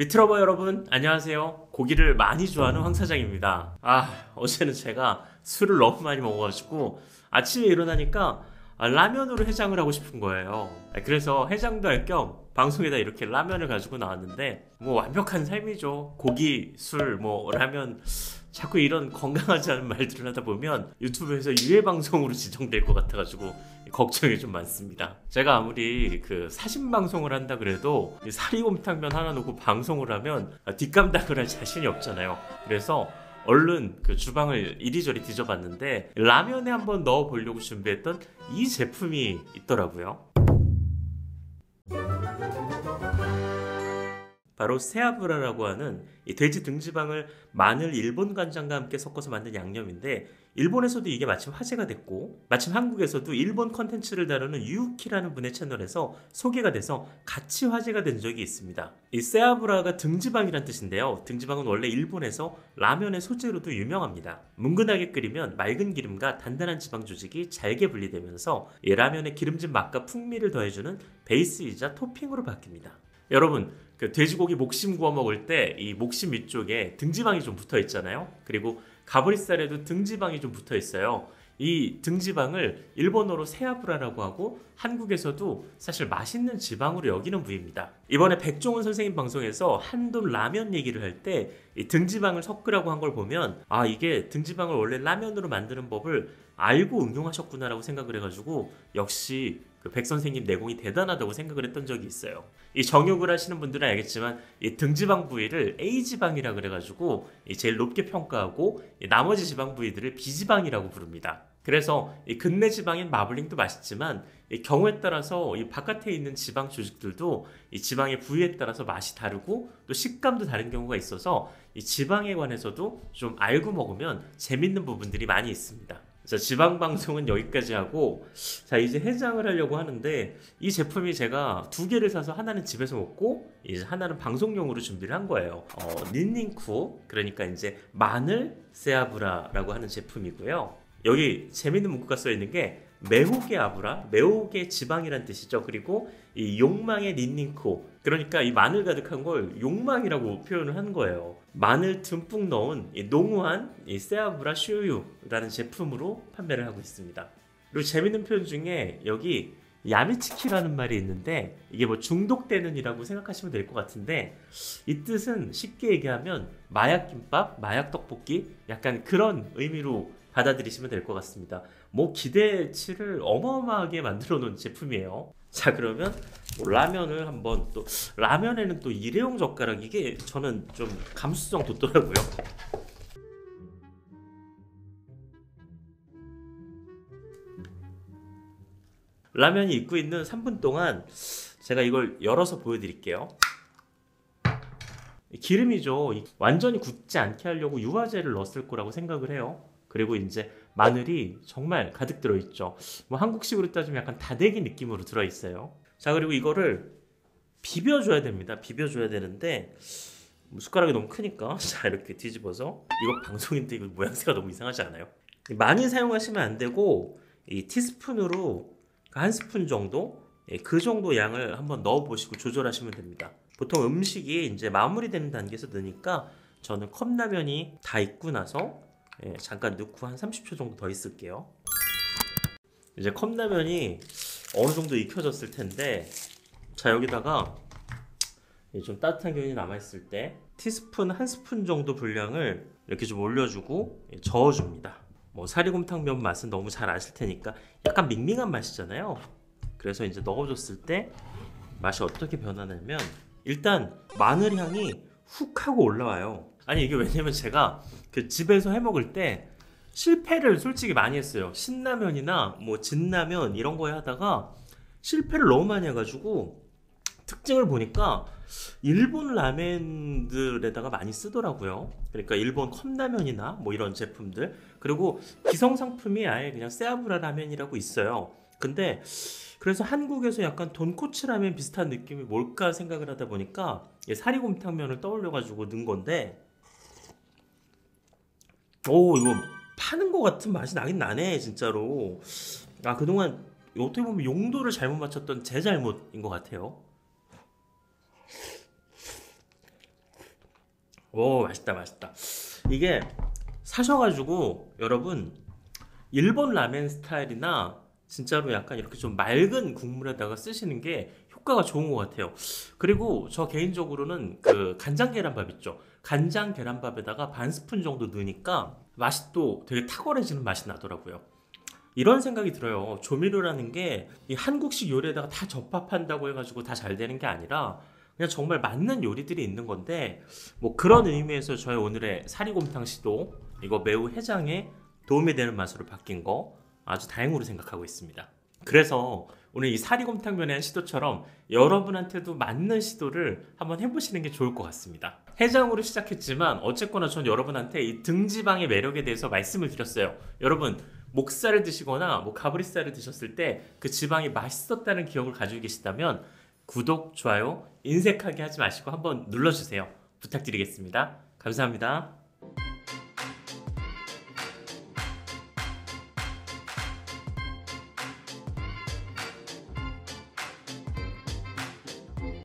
미트러버 여러분 안녕하세요. 고기를 많이 좋아하는 황 사장입니다. 어제는 제가 술을 너무 많이 먹어가지고 아침에 일어나니까 라면으로 해장을 하고 싶은 거예요. 그래서 해장도 할 겸 방송에다 이렇게 라면을 가지고 나왔는데 뭐 완벽한 삶이죠. 고기, 술, 뭐 라면. 자꾸 이런 건강하지 않은 말들을 하다 보면 유튜브에서 유해방송으로 지정될 것 같아가지고 걱정이 좀 많습니다. 제가 아무리 사신 방송을 한다 그래도 사리곰탕면 하나 놓고 방송을 하면 뒷감당을 할 자신이 없잖아요. 그래서 얼른 주방을 이리저리 뒤져봤는데 라면에 한번 넣어보려고 준비했던 이 제품이 있더라고요. 바로 세아브라라고 하는 이 돼지 등지방을 마늘, 일본 간장과 함께 섞어서 만든 양념인데 일본에서도 이게 마침 화제가 됐고 마침 한국에서도 일본 컨텐츠를 다루는 유우키라는 분의 채널에서 소개가 돼서 같이 화제가 된 적이 있습니다. 이 세아브라가 등지방이란 뜻인데요. 등지방은 원래 일본에서 라면의 소재로도 유명합니다. 뭉근하게 끓이면 맑은 기름과 단단한 지방 조직이 잘게 분리되면서 이 라면의 기름진 맛과 풍미를 더해주는 베이스이자 토핑으로 바뀝니다. 여러분, 돼지고기 목심 구워 먹을 때 이 목심 위쪽에 등지방이 좀 붙어 있잖아요. 그리고 가브리살에도 등지방이 좀 붙어 있어요. 이 등지방을 일본어로 세아브라라고 하고 한국에서도 사실 맛있는 지방으로 여기는 부위입니다. 이번에 백종원 선생님 방송에서 한돈 라면 얘기를 할 때 이 등지방을 섞으라고 한 걸 보면 이게 등지방을 원래 라면으로 만드는 법을 알고 응용하셨구나라고 생각을 해가지고 역시 백 선생님 내공이 대단하다고 생각을 했던 적이 있어요. 이 정육을 하시는 분들은 알겠지만 이 등지방 부위를 A지방이라 그래가지고 제일 높게 평가하고 나머지 지방 부위들을 B지방이라고 부릅니다. 그래서 이 근내 지방인 마블링도 맛있지만 이 경우에 따라서 이 바깥에 있는 지방 조직들도 이 지방의 부위에 따라서 맛이 다르고 또 식감도 다른 경우가 있어서 이 지방에 관해서도 좀 알고 먹으면 재밌는 부분들이 많이 있습니다. 자, 지방 방송은 여기까지 하고 자 이제 해장을 하려고 하는데 이 제품이 제가 두 개를 사서 하나는 집에서 먹고 이제 하나는 방송용으로 준비를 한 거예요. 닌닝쿠 그러니까 이제 마늘 세아브라라고 하는 제품이고요. 여기 재밌는 문구가 써 있는 게 매혹의 아브라, 매혹의 지방이란 뜻이죠. 그리고 이 욕망의 닌닝쿠 그러니까 이 마늘 가득한 걸 욕망이라고 표현을 한 거예요. 마늘 듬뿍 넣은 이 농후한 이 세아브라 쇼유라는 제품으로 판매를 하고 있습니다. 그리고 재밌는 표현 중에 여기 야미치키라는 말이 있는데 이게 뭐 중독되는 이라고 생각하시면 될 것 같은데 이 뜻은 쉽게 얘기하면 마약김밥, 마약떡볶이 약간 그런 의미로 받아들이시면 될 것 같습니다. 뭐 기대치를 어마어마하게 만들어 놓은 제품이에요. 자 그러면 라면을 한번 또 라면에는 또 일회용 젓가락 이게 저는 좀 감수성 돋더라고요. 라면이 익고 있는 3분 동안 제가 이걸 열어서 보여드릴게요. 기름이죠. 완전히 굳지 않게 하려고 유화제를 넣었을 거라고 생각을 해요. 그리고 이제 마늘이 정말 가득 들어있죠. 뭐 한국식으로 따지면 약간 다대기 느낌으로 들어있어요. 자 그리고 이거를 비벼줘야 됩니다. 비벼줘야 되는데 숟가락이 너무 크니까 자 이렇게 뒤집어서 이거 방송인데 이거 모양새가 너무 이상하지 않아요? 많이 사용하시면 안 되고 이 티스푼으로 한 스푼 정도 그 정도 양을 한번 넣어보시고 조절하시면 됩니다. 보통 음식이 이제 마무리되는 단계에서 넣으니까 저는 컵라면이 다 익고 나서 잠깐 넣고 한 30초 정도 더 있을게요. 이제 컵라면이 어느 정도 익혀졌을 텐데 자 여기다가 좀 따뜻한 기운이 남아있을 때 티스푼 한 스푼 정도 분량을 이렇게 좀 올려주고 저어줍니다. 뭐 사리곰탕면 맛은 너무 잘 아실 테니까 약간 밍밍한 맛이잖아요. 그래서 이제 넣어줬을 때 맛이 어떻게 변하냐면 일단 마늘 향이 훅 하고 올라와요. 아니 이게 왜냐면 제가 집에서 해먹을 때 실패를 솔직히 많이 했어요. 신라면이나 뭐 진라면 이런 거에 하다가 실패를 너무 많이 해가지고 특징을 보니까 일본 라면들에다가 많이 쓰더라고요. 그러니까 일본 컵라면이나 뭐 이런 제품들 그리고 기성 상품이 아예 그냥 세아브라 라면이라고 있어요. 근데 그래서 한국에서 약간 돈코츠 라면 비슷한 느낌이 뭘까 생각을 하다 보니까 사리곰탕면을 떠올려가지고 넣은 건데 오 이거 파는 것 같은 맛이 나긴 나네 진짜로. 그동안 어떻게 보면 용도를 잘못 맞췄던 제 잘못인 것 같아요. 오, 맛있다, 맛있다. 이게 사셔가지고 여러분 일본 라멘 스타일이나 진짜로 약간 이렇게 좀 맑은 국물에다가 쓰시는 게 효과가 좋은 것 같아요. 그리고 저 개인적으로는 그 간장 계란밥 있죠. 간장 계란밥에다가 반 스푼 정도 넣으니까 맛이 또 되게 탁월해지는 맛이 나더라고요. 이런 생각이 들어요. 조미료라는 게 이 한국식 요리에다가 다 접합한다고 해가지고 다 잘 되는 게 아니라 그냥 정말 맞는 요리들이 있는 건데 뭐 그런 의미에서 저희 오늘의 사리곰탕 시도 이거 매우 해장에 도움이 되는 맛으로 바뀐 거 아주 다행으로 생각하고 있습니다. 그래서 오늘 이 사리곰탕면의 시도처럼 여러분한테도 맞는 시도를 한번 해보시는 게 좋을 것 같습니다. 해장으로 시작했지만 어쨌거나 전 여러분한테 이 등지방의 매력에 대해서 말씀을 드렸어요. 여러분 목살을 드시거나 뭐 가브리살을 드셨을 때 그 지방이 맛있었다는 기억을 가지고 계시다면 구독, 좋아요, 인색하게 하지 마시고 한번 눌러주세요. 부탁드리겠습니다. 감사합니다.